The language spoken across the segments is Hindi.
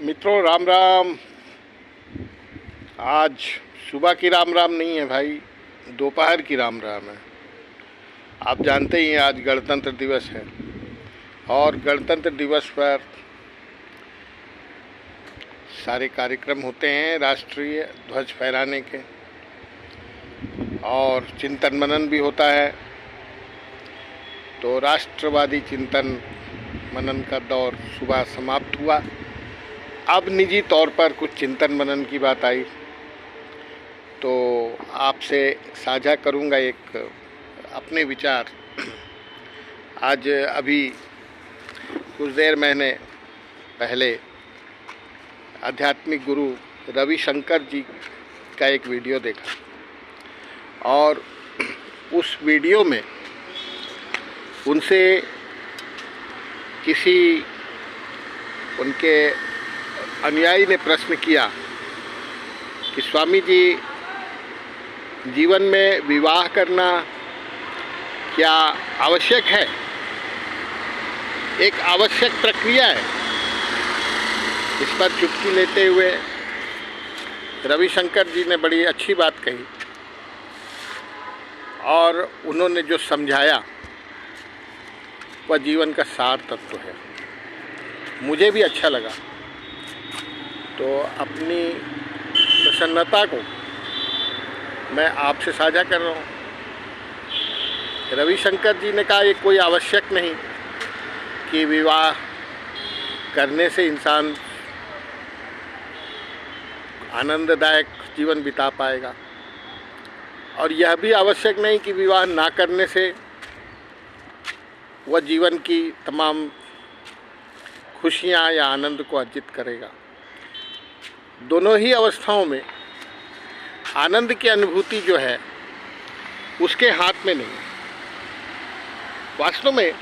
मित्रों, राम राम। आज सुबह की राम राम नहीं है भाई, दोपहर की राम राम है। आप जानते ही हैं आज गणतंत्र दिवस है और गणतंत्र दिवस पर सारे कार्यक्रम होते हैं राष्ट्रीय ध्वज फहराने के, और चिंतन मनन भी होता है। तो राष्ट्रवादी चिंतन मनन का दौर सुबह समाप्त हुआ। अब निजी तौर पर कुछ चिंतन मनन की बात आई तो आपसे साझा करूंगा एक अपने विचार। आज अभी कुछ देर मैंने पहले आध्यात्मिक गुरु रविशंकर जी का एक वीडियो देखा और उस वीडियो में उनसे किसी उनके अनुयायी ने प्रश्न किया कि स्वामी जी, जीवन में विवाह करना क्या आवश्यक है? एक आवश्यक प्रक्रिया है। इस पर चुटकी लेते हुए रविशंकर जी ने बड़ी अच्छी बात कही और उन्होंने जो समझाया वह जीवन का सार तत्व है। मुझे भी अच्छा लगा, तो अपनी प्रसन्नता को मैं आपसे साझा कर रहा हूँ। रविशंकर जी ने कहा ये कोई आवश्यक नहीं कि विवाह करने से इंसान आनंददायक जीवन बिता पाएगा, और यह भी आवश्यक नहीं कि विवाह ना करने से वह जीवन की तमाम खुशियाँ या आनंद को अर्जित करेगा। दोनों ही अवस्थाओं में आनंद की अनुभूति जो है उसके हाथ में नहीं है। वास्तव में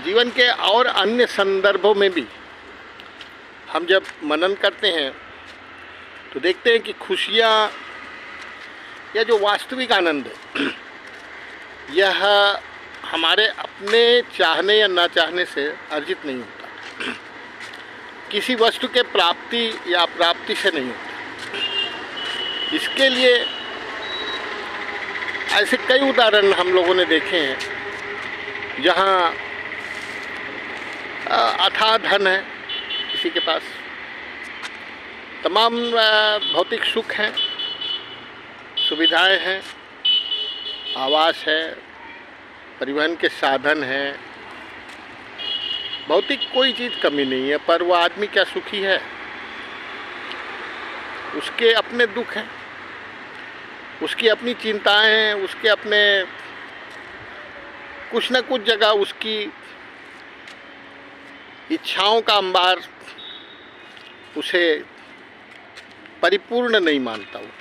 जीवन के और अन्य संदर्भों में भी हम जब मनन करते हैं तो देखते हैं कि खुशियाँ या जो वास्तविक आनंद है यह हमारे अपने चाहने या ना चाहने से अर्जित नहीं होता, किसी वस्तु के प्राप्ति या अप्राप्ति से नहीं होता। इसके लिए ऐसे कई उदाहरण हम लोगों ने देखे हैं जहाँ अथाह धन है किसी के पास, तमाम भौतिक सुख हैं, सुविधाएं हैं, आवास है, परिवहन के साधन हैं, भौतिक कोई चीज़ कमी नहीं है, पर वह आदमी क्या सुखी है? उसके अपने दुख हैं, उसकी अपनी चिंताएं हैं, उसके अपने कुछ न कुछ जगह उसकी इच्छाओं का अंबार उसे परिपूर्ण नहीं मानता वो,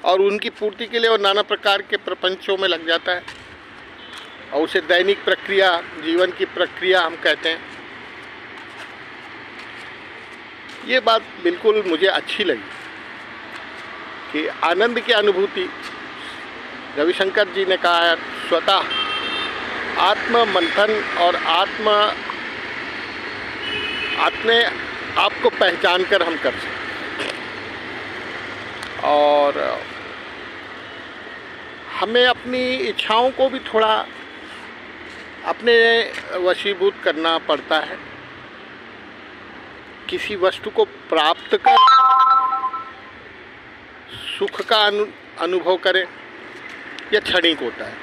और उनकी पूर्ति के लिए वो नाना प्रकार के प्रपंचों में लग जाता है और उसे दैनिक प्रक्रिया, जीवन की प्रक्रिया हम कहते हैं। ये बात बिल्कुल मुझे अच्छी लगी कि आनंद की अनुभूति, रविशंकर जी ने कहा है, स्वतः आत्म मंथन और अपने आप को पहचान कर हम कर सकते हैं। और हमें अपनी इच्छाओं को भी थोड़ा अपने वशीभूत करना पड़ता है। किसी वस्तु को प्राप्त कर सुख का अनुभव करें, यह क्षणिक होता है।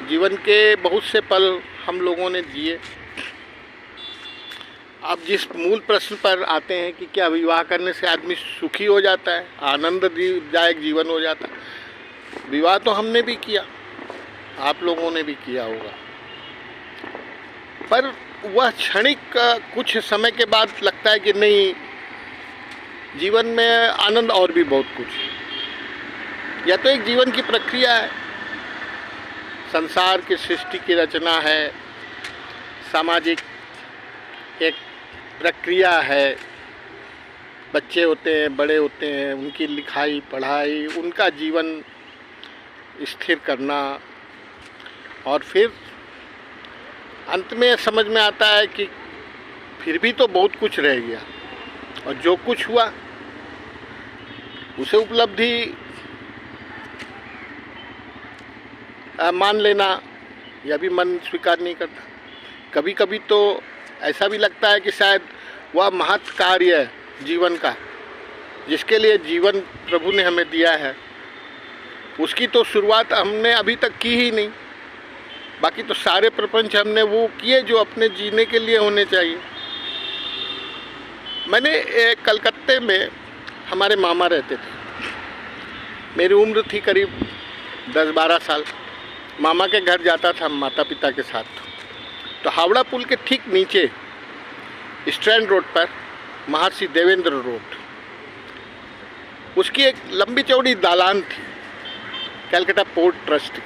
जीवन के बहुत से पल हम लोगों ने जिए। अब जिस मूल प्रश्न पर आते हैं कि क्या विवाह करने से आदमी सुखी हो जाता है, आनंददायक जीवन हो जाता है? विवाह तो हमने भी किया, आप लोगों ने भी किया होगा, पर वह क्षणिक कुछ समय के बाद लगता है कि नहीं, जीवन में आनंद और भी बहुत कुछ है। यह तो एक जीवन की प्रक्रिया है, संसार की सृष्टि की रचना है, सामाजिक एक प्रक्रिया है। बच्चे होते हैं, बड़े होते हैं, उनकी लिखाई पढ़ाई, उनका जीवन स्थिर करना, और फिर अंत में समझ में आता है कि फिर भी तो बहुत कुछ रह गया, और जो कुछ हुआ उसे उपलब्धि मान लेना, यह भी मन स्वीकार नहीं करता। कभी कभी तो ऐसा भी लगता है कि शायद वह महत् कार्य है जीवन का, जिसके लिए जीवन प्रभु ने हमें दिया है, उसकी तो शुरुआत हमने अभी तक की ही नहीं। बाकी तो सारे प्रपंच हमने वो किए जो अपने जीने के लिए होने चाहिए। मैंने कलकत्ते में हमारे मामा रहते थे, मेरी उम्र थी करीब 10-12 साल। मामा के घर जाता था माता पिता के साथ। तो हावड़ा पुल के ठीक नीचे स्ट्रैंड रोड पर महर्षि देवेंद्र रोड, उसकी एक लंबी चौड़ी दालान थी कलकत्ता पोर्ट ट्रस्ट की।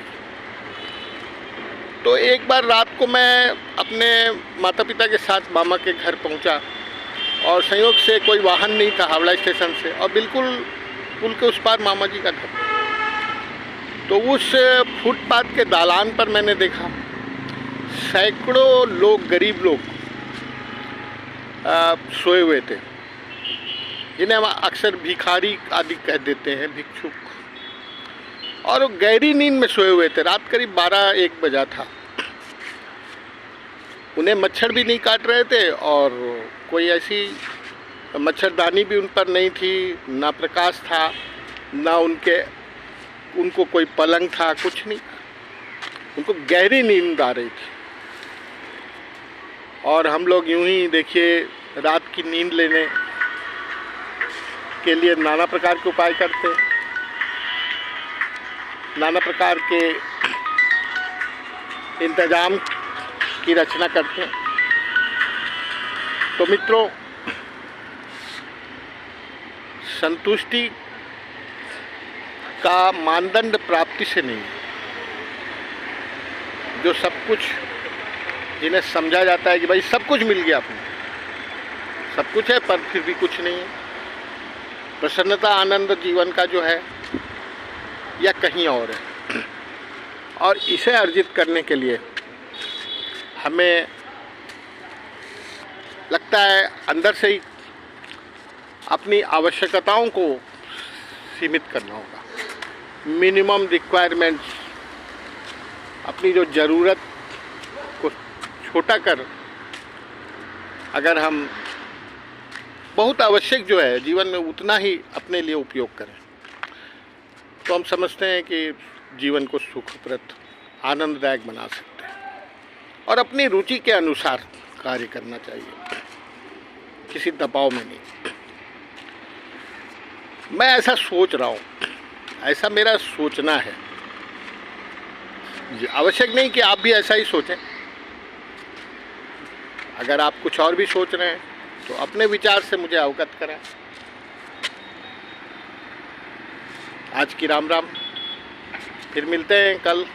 तो एक बार रात को मैं अपने माता पिता के साथ मामा के घर पहुंचा, और संयोग से कोई वाहन नहीं था हावड़ा स्टेशन से, और बिल्कुल पुल के उस पार मामा जी का घर। तो उस फुटपाथ के दालान पर मैंने देखा सैकड़ों लोग, गरीब लोग सोए हुए थे, जिन्हें हम अक्सर भिखारी आदि कह देते हैं, भिक्षुक, और वो गहरी नींद में सोए हुए थे। रात करीब 12-1 बजा था। उन्हें मच्छर भी नहीं काट रहे थे, और कोई ऐसी मच्छरदानी भी उन पर नहीं थी, ना प्रकाश था, ना उनको कोई पलंग था, कुछ नहीं। उनको गहरी नींद आ रही थी, और हम लोग यूं ही देखिए रात की नींद लेने के लिए नाना प्रकार के उपाय करते, नाना प्रकार के इंतजाम की रचना करते हैं। तो मित्रों, संतुष्टि का मानदंड प्राप्ति से नहीं, जो सब कुछ, जिन्हें समझा जाता है कि भाई सब कुछ मिल गया, आपने सब कुछ है पर फिर भी कुछ नहीं है। प्रसन्नता, आनंद जीवन का जो है या कहीं और है, और इसे अर्जित करने के लिए हमें लगता है अंदर से ही अपनी आवश्यकताओं को सीमित करना होगा। मिनिमम रिक्वायरमेंट्स, अपनी जो ज़रूरत को छोटा कर अगर हम बहुत आवश्यक जो है जीवन में उतना ही अपने लिए उपयोग करें, तो हम समझते हैं कि जीवन को सुखप्रद, आनंददायक बना सकते हैं। और अपनी रुचि के अनुसार कार्य करना चाहिए, किसी दबाव में नहीं। मैं ऐसा सोच रहा हूँ, ऐसा मेरा सोचना है। आवश्यक नहीं कि आप भी ऐसा ही सोचें। अगर आप कुछ और भी सोच रहे हैं तो अपने विचार से मुझे अवगत करें। आज की राम राम, फिर मिलते हैं कल।